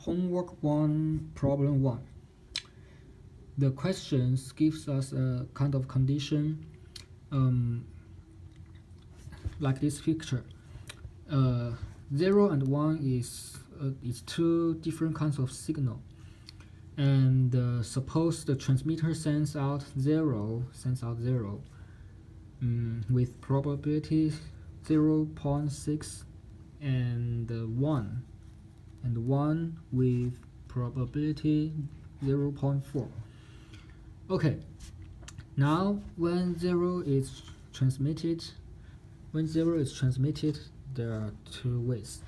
Homework 1, problem 1. The questions gives us a kind of condition like this picture. 0 and 1 is two different kinds of signal. And suppose the transmitter sends out 0 with probability 0.6 and 1 with probability 0.4. Okay, now when 0 is transmitted, there are two ways.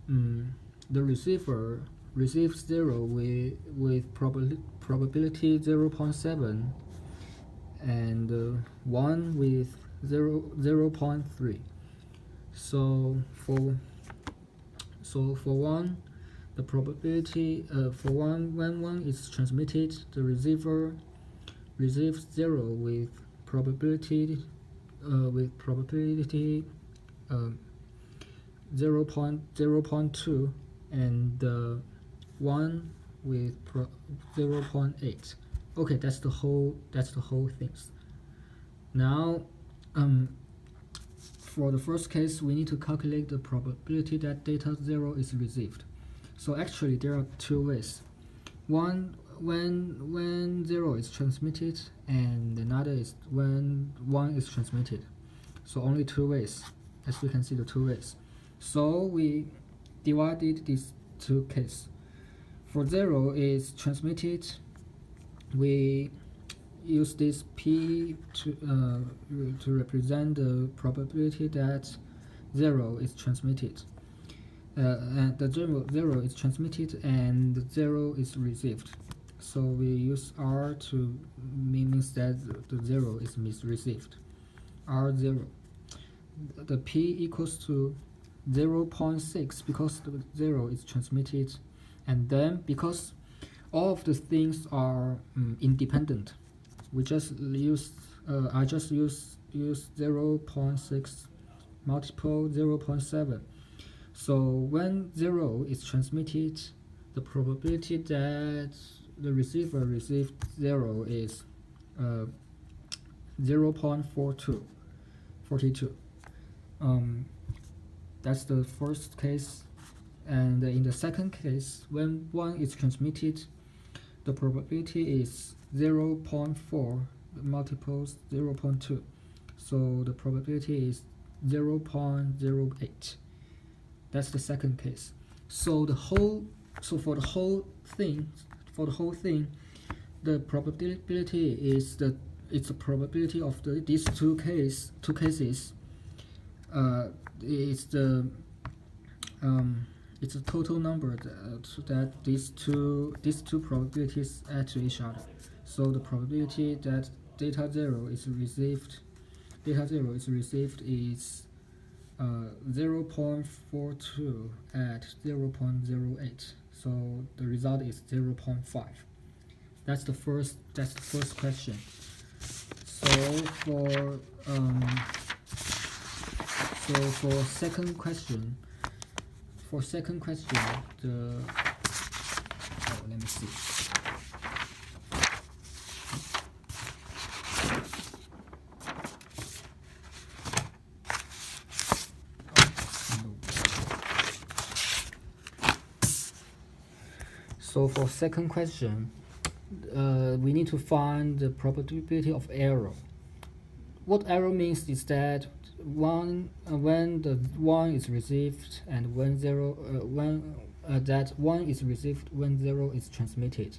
The receiver receives 0 with probability 0.7 and 1 with 0.3. So for 1, the probability for 1, when 1 is transmitted, the receiver receives 0 with probability 0.2 and 1 with 0.8. Okay, that's the whole thing. Now for the first case, we need to calculate the probability that data 0 is received. So actually there are two ways. One, when 0 is transmitted, and another is when 1 is transmitted. So only two ways, as we can see the two ways. So we divided these two cases. For 0 is transmitted, we use this P to represent the probability that 0 is transmitted. And the 0 is transmitted and 0 is received. So we use R to means that the 0 is received. R0. The P equals to 0.6 because the 0 is transmitted, and then because all of the things are independent, we just use I just use 0.6 multiple 0.7. So when 0 is transmitted, the probability that the receiver received 0 is 0.42. That's the first case. And in the second case, when 1 is transmitted, the probability is 0.4 multiples 0.2. So the probability is 0.08. That's the second case. So for the whole thing, the probability is it's a probability of these two cases. It's a total number that these two probabilities add to each other. So the probability that data 0 is received is 0.42 at 0.08. So the result is 0.5. That's the first question. So for second question, let me see. So for second question, we need to find the probability of error. What error means is that when the 1 is received and when 1 is received when 0 is transmitted,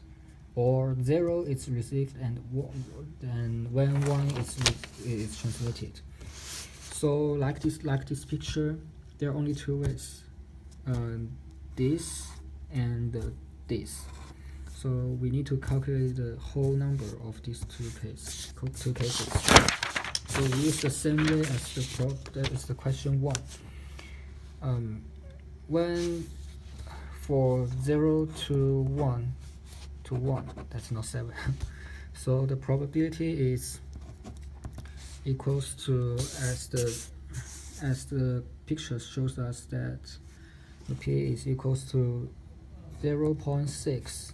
or 0 is received and when 1 is transmitted. So like this picture, there are only two ways, this and this. So we need to calculate the whole number of these two cases. So we use the same way as the question 1. When for 0 to 1, that's not 7. So the probability is equals to, as the picture shows us, that the P is equals to 0.6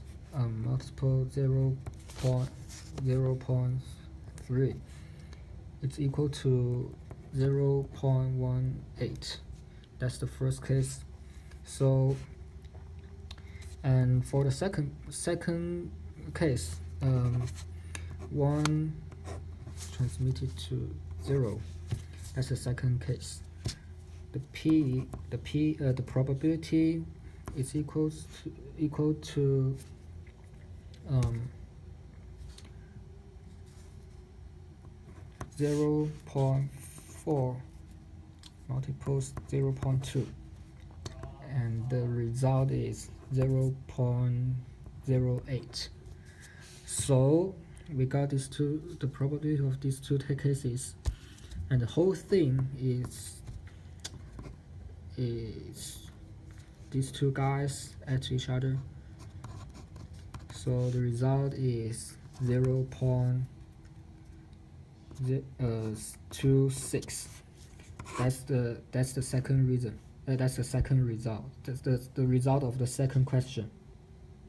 multiple 0.3, it's equal to 0.18. That's the first case. So, and for the second case, 1 transmitted to 0. That's the second case. The probability is equal to 0.4 multiples 0.2, and the result is 0.08. So we got the probability of these two cases, and the whole thing is these two guys add to each other. So the result is 0.26. That's the second reason. That's the second result. That's the result of the second question.